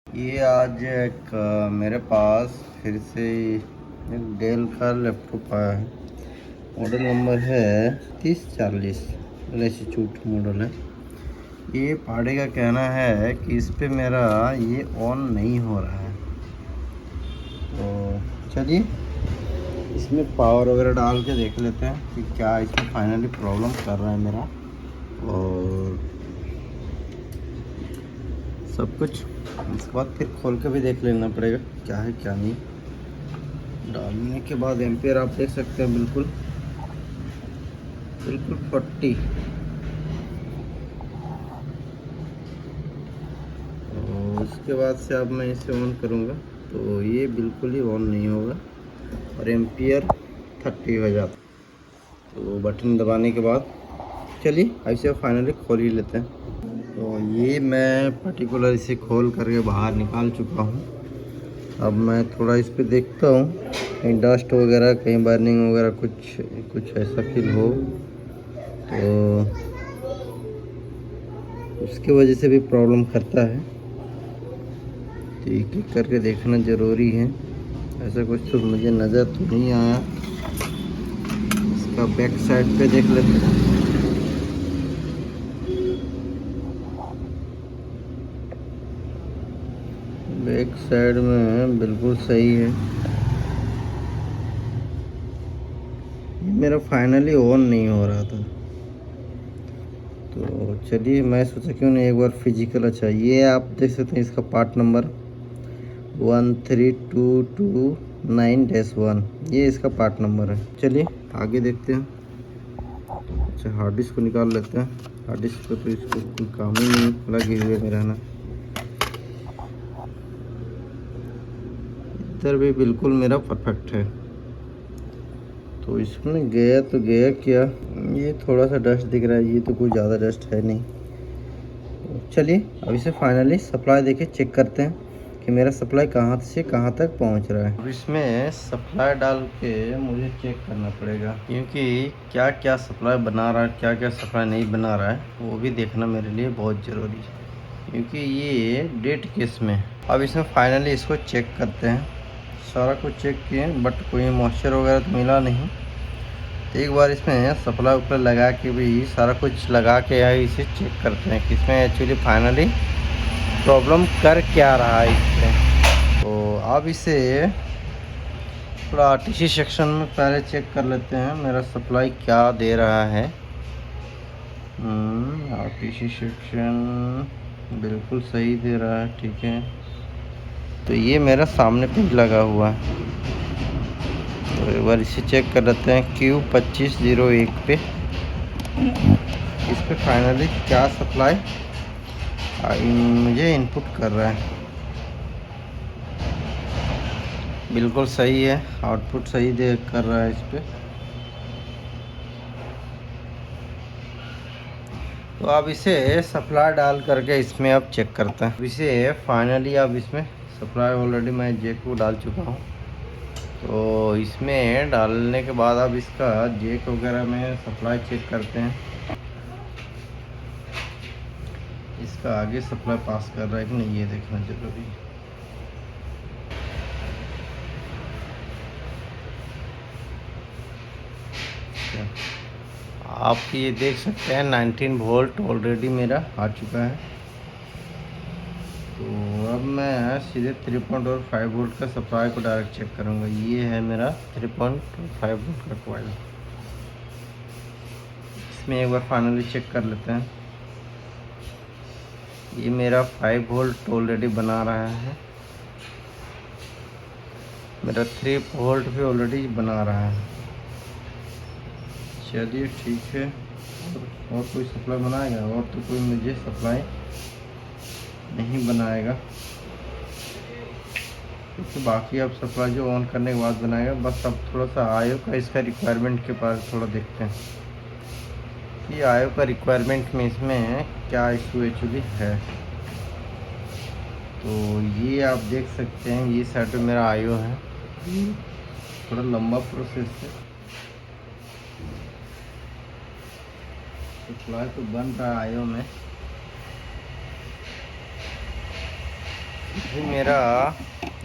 ये आज एक मेरे पास फिर से एक डेल का लैपटॉप आया है। मॉडल नंबर है 3040, इंस्टीट्यूट मॉडल है। ये पाड़े का कहना है कि इस पे मेरा ये ऑन नहीं हो रहा है। तो चलिए इसमें पावर वगैरह डाल के देख लेते हैं कि क्या इसमें फाइनली प्रॉब्लम कर रहा है मेरा, और सब कुछ इसके बाद फिर खोल के भी देख लेना पड़ेगा क्या है क्या नहीं। डालने के बाद एम्पियर आप देख सकते हैं बिल्कुल 40। और उसके बाद से अब मैं इसे ऑन करूँगा तो ये बिल्कुल ही ऑन नहीं होगा और एम्पियर 30 हो जाता। तो बटन दबाने के बाद चलिए ऐसे फाइनली खोल ही लेते हैं। तो ये मैं पर्टिकुलर इसे खोल करके बाहर निकाल चुका हूँ। अब मैं थोड़ा इस पे देखता हूँ कहीं डस्ट वगैरह, कहीं बर्निंग वगैरह कुछ ऐसा फील हो तो उसके वजह से भी प्रॉब्लम करता है। तो एक एक करके देखना ज़रूरी है। ऐसा कुछ तो मुझे नज़र तो नहीं आया। इसका बैक साइड पे देख लेते हैं। बैक साइड में बिल्कुल सही है। मेरा फाइनली ऑन नहीं हो रहा था। तो चलिए मैं सोचा क्यों नहीं एक बार फिजिकल। अच्छा ये आप देख सकते हैं इसका पार्ट नंबर 13229-1, ये इसका पार्ट नंबर है। चलिए आगे देखते हैं। अच्छा हार्ड डिस्क को निकाल लेते हैं। हार्ड डिस्क को तो इसको कोई काम ही नहीं लगे हुए में रहना। इधर भी बिल्कुल मेरा परफेक्ट है। तो इसमें गया तो गया क्या, ये थोड़ा सा डस्ट दिख रहा है, ये तो कोई ज़्यादा डस्ट है नहीं। चलिए अब इसे फाइनली सप्लाई देके चेक करते हैं कि मेरा सप्लाई कहाँ से कहाँ तक पहुँच रहा है। अब इसमें सप्लाई डाल के मुझे चेक करना पड़ेगा क्योंकि क्या क्या सप्लाई बना रहा है, क्या क्या सप्लाई नहीं बना रहा है, वो भी देखना मेरे लिए बहुत ज़रूरी है क्योंकि ये डेट केस में। अब इसमें फाइनली इसको चेक करते हैं। सारा कुछ चेक किए बट कोई मॉइस्चर वगैरह तो मिला नहीं। तो एक बार इसमें सप्लाई उपलाई लगा के भी सारा कुछ लगा के इसे चेक करते हैं कि इसमें एक्चुअली फाइनली प्रॉब्लम कर क्या रहा है इसमें। तो अब इसे थोड़ा आरटीसी सेक्शन में पहले चेक कर लेते हैं मेरा सप्लाई क्या दे रहा है। आरटीसी सेक्शन बिल्कुल सही दे रहा है, ठीक है। तो ये मेरा सामने पे लगा हुआ है। तो एक बार इसे चेक कर लेते हैं Q2501 पे। इस पे फाइनली क्या सप्लाई मुझे इनपुट कर रहा है। बिल्कुल सही है, आउटपुट सही दे कर रहा है इस पे। तो अब इसे सप्लाई डाल करके इसमें अब चेक करते हैं। इसे फाइनली अब इसमें सप्लाई ऑलरेडी मैं जेक को डाल चुका हूँ। तो इसमें डालने के बाद अब इसका जेक वगैरह में सप्लाई चेक करते हैं। इसका आगे सप्लाई पास कर रहा है कि नहीं ये देखना जरूरी है। आप ये देख सकते हैं 19 वोल्ट ऑलरेडी मेरा आ चुका है। तो अब मैं सीधे 3.5 वोल्ट का सप्लाई को डायरेक्ट चेक करूँगा। ये है मेरा 3.5 वोल्ट का कॉइल। इसमें एक बार फाइनली चेक कर लेते हैं। ये मेरा 5 वोल्ट ऑलरेडी बना रहा है, मेरा 3 वोल्ट भी ऑलरेडी बना रहा है। चलिए ठीक है। और कोई सप्लाई बनाएगा? और तो कोई मुझे सप्लाई नहीं बनाएगा क्योंकि बाकी अब सप्लाई जो ऑन करने के बाद बनाएगा। बस अब थोड़ा सा आयो का इसका रिक्वायरमेंट के पास थोड़ा देखते हैं कि आयो का रिक्वायरमेंट में इसमें क्या इशू एक्चुअली है। तो ये आप देख सकते हैं ये साइड पे मेरा आयो है। थोड़ा लंबा प्रोसेस है। सप्लाई तो बन रहा है आयो में। फिर मेरा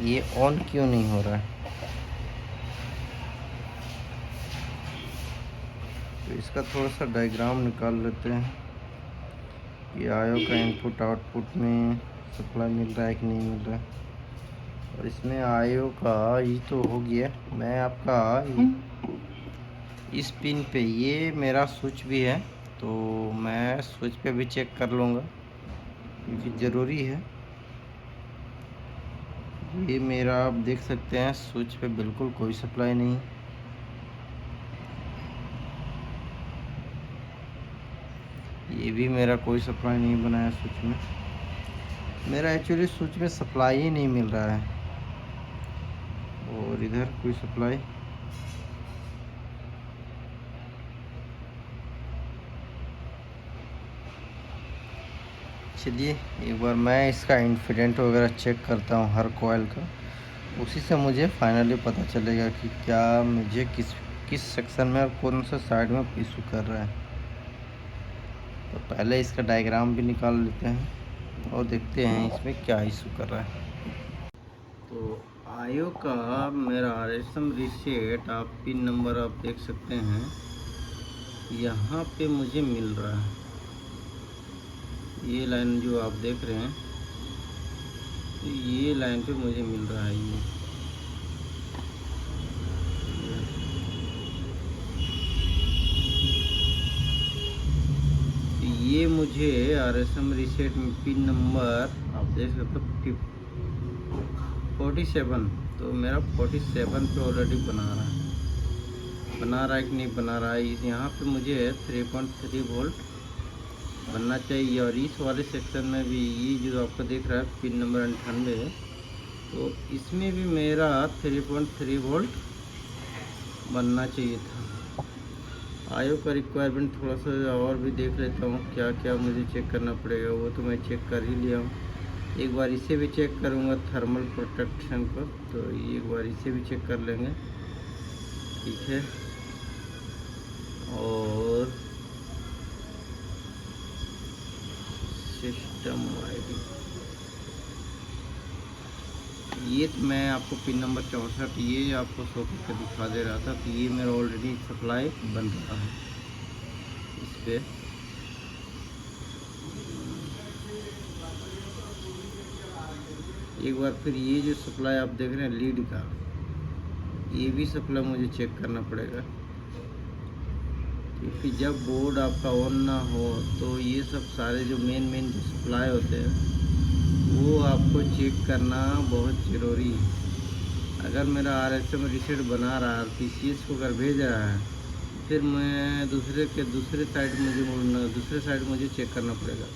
ये ऑन क्यों नहीं हो रहा है? तो इसका थोड़ा सा डायग्राम निकाल लेते हैं कि आयो का इनपुट आउटपुट में सप्लाई मिल रहा है कि नहीं मिल रहा है। और इसमें आयो का ये तो हो गया। मैं आपका इस पिन पे ये मेरा स्विच भी है, तो मैं स्विच पे भी चेक कर लूँगा क्योंकि ज़रूरी है। ये मेरा आप देख सकते हैं स्विच पे बिल्कुल कोई सप्लाई नहीं। ये भी मेरा कोई सप्लाई नहीं बनाया स्विच में। मेरा एक्चुअली स्विच में सप्लाई ही नहीं मिल रहा है। और इधर कोई सप्लाई, चलिए एक बार मैं इसका इम्पीडेंस वगैरह चेक करता हूँ हर कॉइल का। उसी से मुझे फाइनली पता चलेगा कि क्या मुझे किस सेक्शन में और कौन सा साइड में इशू कर रहा है। तो पहले इसका डायग्राम भी निकाल लेते हैं और देखते हैं इसमें क्या इशू कर रहा है। तो आयो का मेरा रेशम रीसेट आप पिन नंबर आप देख सकते हैं, यहाँ पे मुझे मिल रहा है। ये लाइन जो आप देख रहे हैं, तो ये लाइन पे मुझे मिल रहा है। ये मुझे RSM रीसेट में पिन नंबर आप देख सकते हो 47। तो मेरा 47 पे ऑलरेडी बना रहा है कि नहीं बना रहा है। यहाँ पे मुझे 3.3 वोल्ट बनना चाहिए। और इस वाले सेक्शन में भी ये जो आपको दिख रहा है पिन नंबर 98, तो इसमें भी मेरा 3.3 वोल्ट बनना चाहिए था। आयो का रिक्वायरमेंट थोड़ा सा और भी देख लेता हूँ, क्या क्या मुझे चेक करना पड़ेगा। वो तो मैं चेक कर ही लिया हूँ। एक बार इसे भी चेक करूँगा थर्मल प्रोटेक्शन को, तो एक बार इसे भी चेक कर लेंगे, ठीक है। और सिस्टम आईडी, ये तो मैं आपको पिन नंबर 64 ये आपको शो करके दिखा दे रहा था। तो ये मेरा ऑलरेडी सप्लाई बन रहा है इस पे। एक बार फिर ये जो सप्लाई आप देख रहे हैं लीड का, ये भी सप्लाई मुझे चेक करना पड़ेगा, क्योंकि जब बोर्ड आपका ऑन ना हो तो ये सब सारे जो मेन जो सप्लाई होते हैं वो आपको चेक करना बहुत ज़रूरी है। अगर मेरा RSM रीसेट बना रहा है, TCS को अगर भेज रहा है, फिर मैं दूसरे साइड मुझे चेक करना पड़ेगा।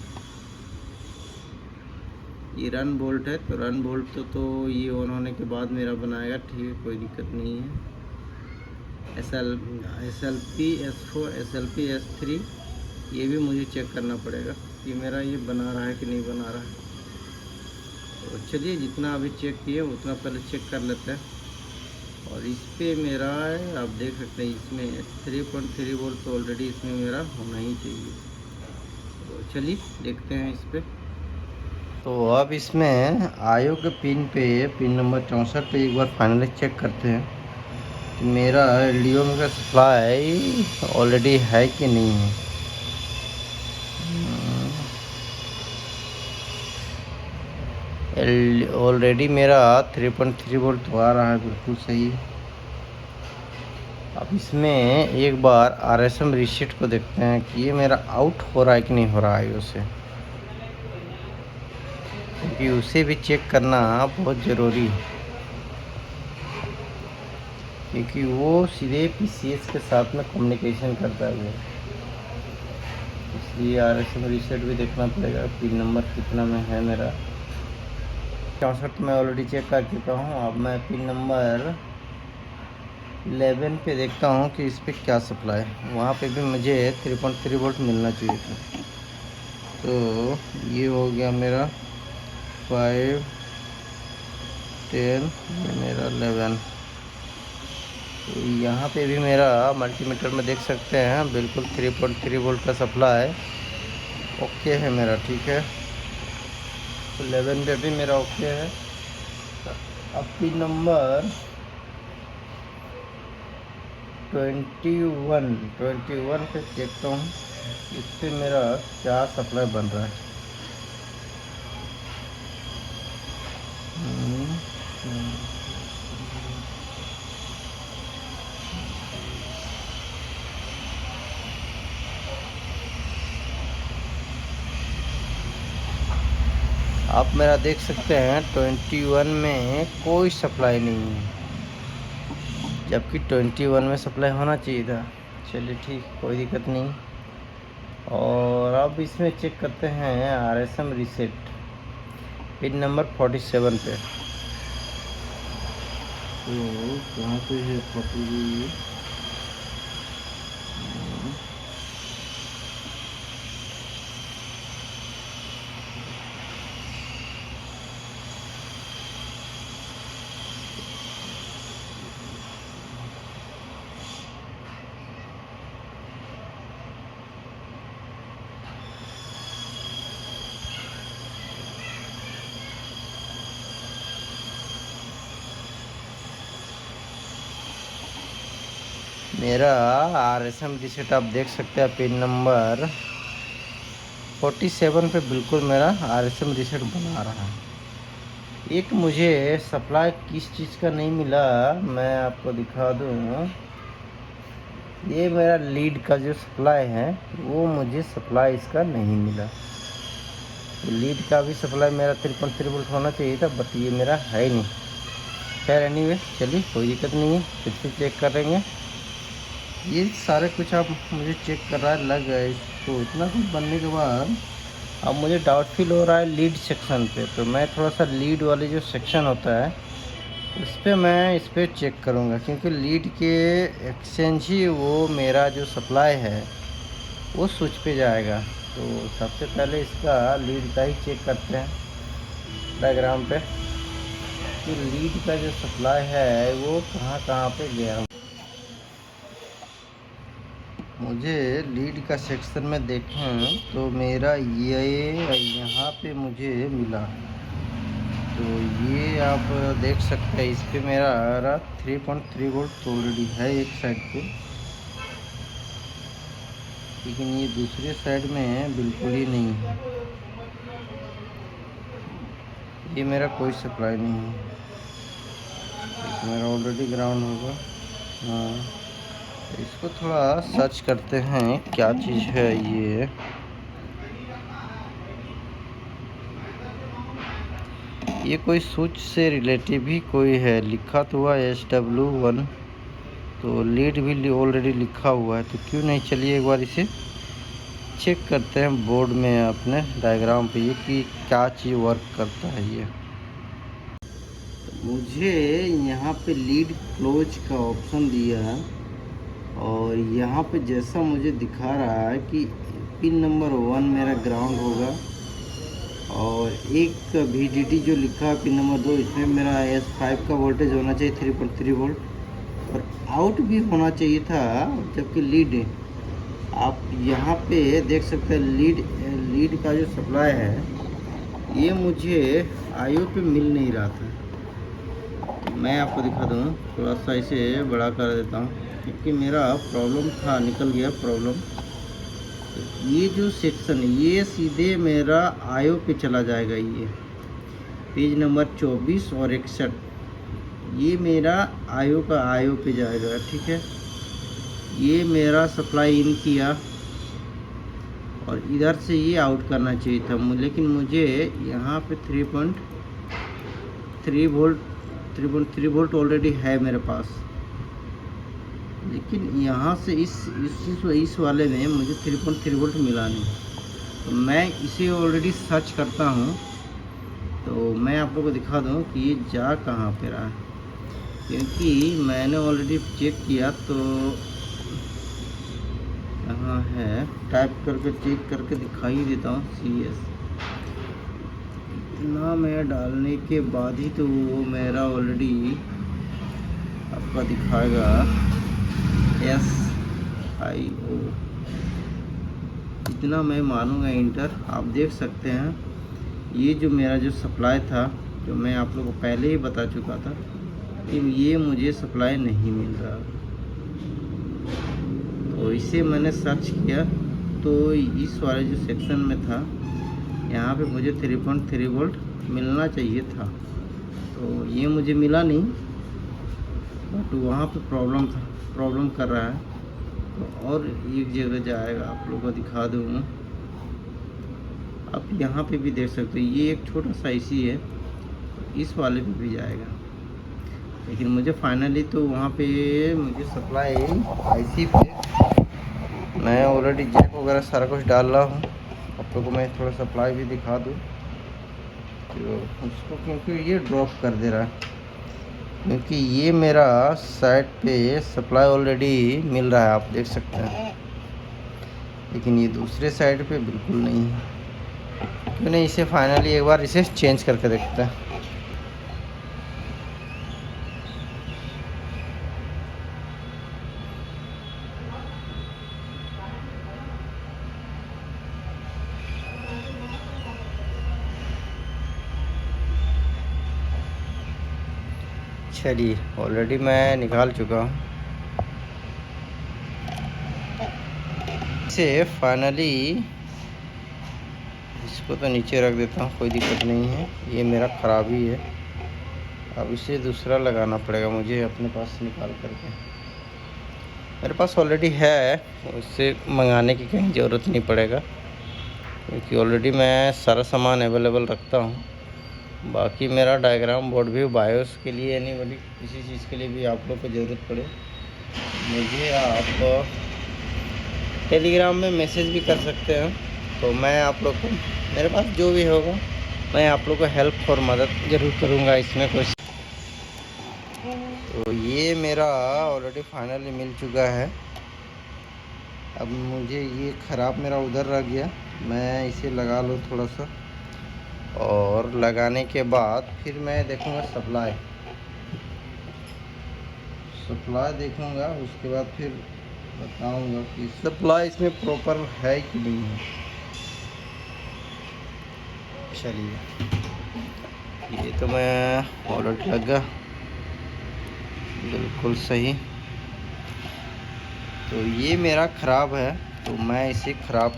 ये रन बोल्ट है, तो रन बोल्ट तो ये ऑन होने के बाद मेरा बनाएगा, ठीक है, कोई दिक्कत नहीं है। SLP S4 SLP S3 ये भी मुझे चेक करना पड़ेगा कि मेरा ये बना रहा है कि नहीं बना रहा है। तो चलिए जितना अभी चेक किए उतना पहले चेक कर लेते हैं। और इस पे मेरा आप देख सकते हैं इसमें 3.3 वोल्ट तो ऑलरेडी इसमें मेरा होना ही चाहिए। तो चलिए देखते हैं इस पे। तो अब इसमें आयो के पिन नंबर 64 पे एक बार फाइनली चेक करते हैं कि मेरा LDO में का सप्लाई ऑलरेडी है कि नहीं है। ऑलरेडी मेरा 3.3 वोल्ट तो आ रहा है, बिल्कुल सही। अब इसमें एक बार RSM रीसेट को देखते हैं कि ये मेरा आउट हो रहा है कि नहीं हो रहा है उसे, क्योंकि उसे भी चेक करना बहुत ज़रूरी है, क्योंकि वो सीधे PCS के साथ में कम्युनिकेशन करता है। इसलिए RSM रीसेट भी देखना पड़ेगा पिन नंबर कितना में है मेरा। 64 में ऑलरेडी चेक कर चुका हूँ। अब मैं पिन नंबर 11 पे देखता हूँ कि इस पे क्या सप्लाई है। वहाँ पे भी मुझे 3.3 वोल्ट मिलना चाहिए था। तो ये हो गया मेरा 5 10 मेरा 11। तो यहाँ पे भी मेरा मल्टीमीटर में देख सकते हैं बिल्कुल 3.3 वोल्ट का सप्लाई ओके है मेरा, ठीक है। 11 पे भी मेरा ओके है। अब पिन नंबर 21 पे देखता हूँ इस पे मेरा क्या सप्लाई बन रहा है। आप मेरा देख सकते हैं 21 में कोई सप्लाई नहीं है, जबकि 21 में सप्लाई होना चाहिए था। चलिए ठीक, कोई दिक्कत नहीं। और अब इसमें चेक करते हैं RSM रीसेट पिन नंबर 47 पे। तो कहाँ पे है 40? मेरा RSM रीसेट आप देख सकते हैं पिन नंबर 47 पे बिल्कुल मेरा RSM रीसेट बना रहा है। एक मुझे सप्लाई किस चीज़ का नहीं मिला, मैं आपको दिखा दूँ। ये मेरा लीड का जो सप्लाई है वो मुझे सप्लाई इसका नहीं मिला। लीड का भी सप्लाई मेरा 3.3 वोल्ट होना चाहिए था, बट ये मेरा है ही नहीं। खैर एनीवे, चलिए कोई दिक्कत नहीं है, फिर से चेक करेंगे। ये सारे कुछ आप मुझे चेक कर रहा है, लग गया इसको। इतना कुछ बनने के बाद अब मुझे डाउट फील हो रहा है लीड सेक्शन पे। तो मैं थोड़ा सा लीड वाले जो सेक्शन होता है इस पर चेक करूँगा, क्योंकि लीड के एक्सचेंज ही वो मेरा जो सप्लाई है वो स्विच पे जाएगा। तो सबसे पहले इसका लीड का ही चेक करते हैं डायग्राम पे कि लीड का जो सप्लाई है वो कहाँ कहाँ पे गया। मुझे लीड का सेक्शन में देखें तो मेरा ये यहाँ पे मुझे मिला। तो ये आप देख सकते हैं, इस पे मेरा 3.3 वोल्ट ऑलरेडी है एक साइड पे, लेकिन ये दूसरे साइड में बिल्कुल ही नहीं है। ये मेरा कोई सप्लाई नहीं है, तो मेरा ऑलरेडी ग्राउंड होगा। हाँ, इसको थोड़ा सर्च करते हैं क्या चीज़ है ये कोई स्विच से रिलेटिव ही कोई है। लिखा तो हुआ SW1, तो लीड भी ऑलरेडी लिखा हुआ है, तो क्यों नहीं। चलिए एक बार इसे चेक करते हैं बोर्ड में अपने डायग्राम पे, ये कि क्या चीज़ वर्क करता है ये। मुझे यहाँ पे लीड क्लोज का ऑप्शन दिया है, और यहाँ पे जैसा मुझे दिखा रहा है कि पिन नंबर 1 मेरा ग्राउंड होगा, और एक VDD जो लिखा है पिन नंबर 2, इसमें मेरा S5 का वोल्टेज होना चाहिए 3.3 वोल्ट, और आउट भी होना चाहिए था। जबकि लीड आप यहाँ पे देख सकते हैं, लीड का जो सप्लाई है ये मुझे IO पे मिल नहीं रहा था। मैं आपको दिखा दूँ, थोड़ा सा इसे बड़ा कर देता हूँ, क्योंकि मेरा प्रॉब्लम था, निकल गया प्रॉब्लम। ये जो सेक्शन है ये सीधे मेरा IO पे चला जाएगा। ये पेज नंबर 24 और 61, ये मेरा IO पे जाएगा। ठीक है, ये मेरा सप्लाई इन किया, और इधर से ये आउट करना चाहिए था, लेकिन मुझे यहाँ पे 3.3 वोल्ट ऑलरेडी है मेरे पास, लेकिन यहाँ से इस वाले में मुझे 3.3 वोल्ट मिला नहीं। तो मैं इसे ऑलरेडी सर्च करता हूँ, तो मैं आप लोगों को दिखा दूँ कि ये जा कहाँ पे रहा है, क्योंकि मैंने ऑलरेडी चेक किया। तो कहाँ है, टाइप करके चेक करके दिखाई देता हूँ CS। इतना मैं डालने के बाद ही तो वो मेरा ऑलरेडी आपका दिखाएगा SIO। इतना मैं मानूंगा इंटर। आप देख सकते हैं ये जो मेरा जो सप्लाई था, जो मैं आप लोगों को पहले ही बता चुका था कि ये मुझे सप्लाई नहीं मिल रहा। तो इसे मैंने सर्च किया तो इस वाले जो सेक्शन में था, यहाँ पे मुझे 3.3 वोल्ट मिलना चाहिए था, तो ये मुझे मिला नहीं, बट वहाँ पे प्रॉब्लम कर रहा है। तो और एक जगह जाएगा, आप लोगों को दिखा दूँगा। आप यहाँ पे भी देख सकते हो, ये एक छोटा सा आईसी है, इस वाले पे भी जाएगा। लेकिन मुझे फाइनली तो वहाँ पे मुझे सप्लाई आईसी पे मैं ऑलरेडी जैक वगैरह सारा कुछ डाल रहा हूँ। आप लोगों को मैं थोड़ा सप्लाई भी दिखा दूँ तो उसको, क्योंकि ये ड्रॉप कर दे रहा है, क्योंकि ये मेरा साइड पे सप्लाई ऑलरेडी मिल रहा है, आप देख सकते हैं, लेकिन ये दूसरे साइड पे बिल्कुल नहीं है। क्यों नहीं, इसे फाइनली एक बार इसे चेंज करके देखते हैं। चलिए, ऑलरेडी मैं निकाल चुका हूँ इसे। फाइनली इसको तो नीचे रख देता हूँ, कोई दिक्कत नहीं है, ये मेरा ख़राब ही है। अब इसे दूसरा लगाना पड़ेगा मुझे अपने पास निकाल करके। मेरे पास ऑलरेडी है, उससे मंगाने की कहीं ज़रूरत नहीं पड़ेगा, क्योंकि ऑलरेडी मैं सारा सामान अवेलेबल रखता हूँ। बाकी मेरा डायग्राम बोर्ड भी बायोस के लिए यानी वाली किसी चीज़ के लिए भी आप लोग को ज़रूरत पड़े, मुझे आप टेलीग्राम में मैसेज भी कर सकते हैं। तो मैं आप लोग को, मेरे पास जो भी होगा मैं आप लोग को हेल्प और मदद ज़रूर करूँगा इसमें कुछ। तो ये मेरा ऑलरेडी फाइनली मिल चुका है। अब मुझे ये ख़राब मेरा उधर रह गया, मैं इसे लगा लूँ थोड़ा सा, और लगाने के बाद फिर मैं देखूँगा सप्लाई देखूँगा, उसके बाद फिर बताऊँगा कि सप्लाई इसमें प्रॉपर है कि नहीं है। चलिए, ये तो मैं ऑलरेडी लगा बिल्कुल सही। तो ये मेरा ख़राब है, तो मैं इसे ख़राब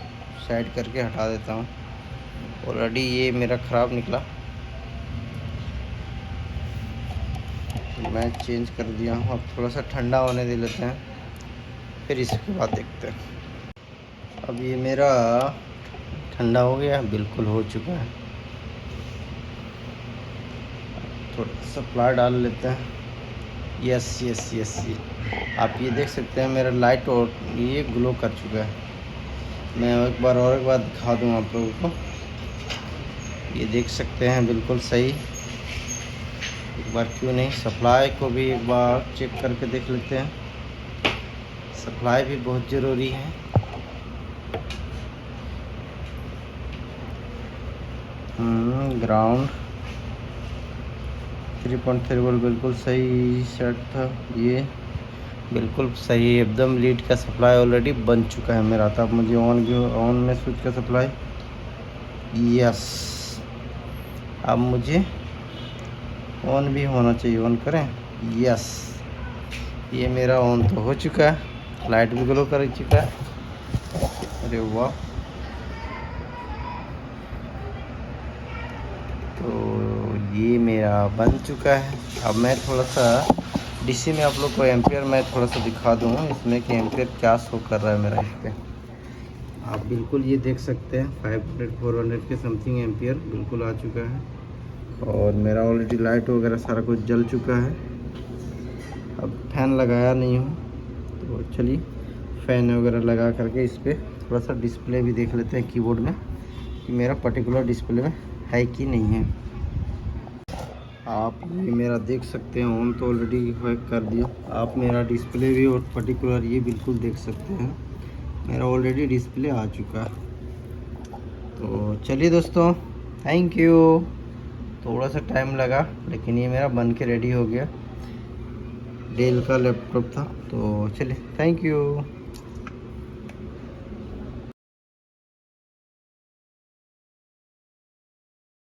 साइड करके हटा देता हूँ। ऑलरेडी ये मेरा ख़राब निकला, तो मैं चेंज कर दिया हूँ। अब थोड़ा सा ठंडा होने दे लेते हैं, फिर इसके बाद देखते हैं। अब ये मेरा ठंडा हो गया, बिल्कुल हो चुका है। थोड़ा सप्लाई डाल लेते हैं। यस यस यस, आप ये देख सकते हैं मेरा लाइट और ये ग्लो कर चुका है। मैं एक बार दिखा दूँ आप लोगों को, ये देख सकते हैं बिल्कुल सही। एक बार क्यों नहीं सप्लाई को भी एक बार चेक करके देख लेते हैं, सप्लाई भी बहुत ज़रूरी है। ग्राउंड 3.3 वोल्ट बिल्कुल सही सेट था, ये बिल्कुल सही एकदम। लीड का सप्लाई ऑलरेडी बन चुका है मेरा। था मुझे ऑन में स्विच का सप्लाई, यस। अब मुझे ऑन भी होना चाहिए, ऑन करें, यस। ये मेरा ऑन तो हो चुका है, लाइट भी ग्लो कर चुका है। अरे वाह, तो ये मेरा बन चुका है। अब मैं थोड़ा सा डीसी में आप लोग को एम्पियर मैं थोड़ा सा दिखा दूँ इसमें कि एम्पियर क्या शो कर रहा है मेरा इस पर। आप बिल्कुल ये देख सकते हैं 500-400 के समथिंग एम्पियर बिल्कुल आ चुका है, और मेरा ऑलरेडी लाइट वगैरह सारा कुछ जल चुका है। अब फैन लगाया नहीं हूँ, तो चलिए फ़ैन वगैरह लगा करके इस पर थोड़ा सा डिस्प्ले भी देख लेते हैं कीबोर्ड में कि मेरा पर्टिकुलर डिस्प्ले में है कि नहीं है। आप ये मेरा देख सकते हैं ऑन तो ऑलरेडी कर दिया। आप मेरा डिस्प्ले भी और पर्टिकुलर ये बिल्कुल देख सकते हैं, मेरा ऑलरेडी डिस्प्ले आ चुका है। तो चलिए दोस्तों, थैंक यू। थोड़ा सा टाइम लगा, लेकिन ये मेरा बन के रेडी हो गया। डेल का लैपटॉप था, तो चलिए थैंक यू।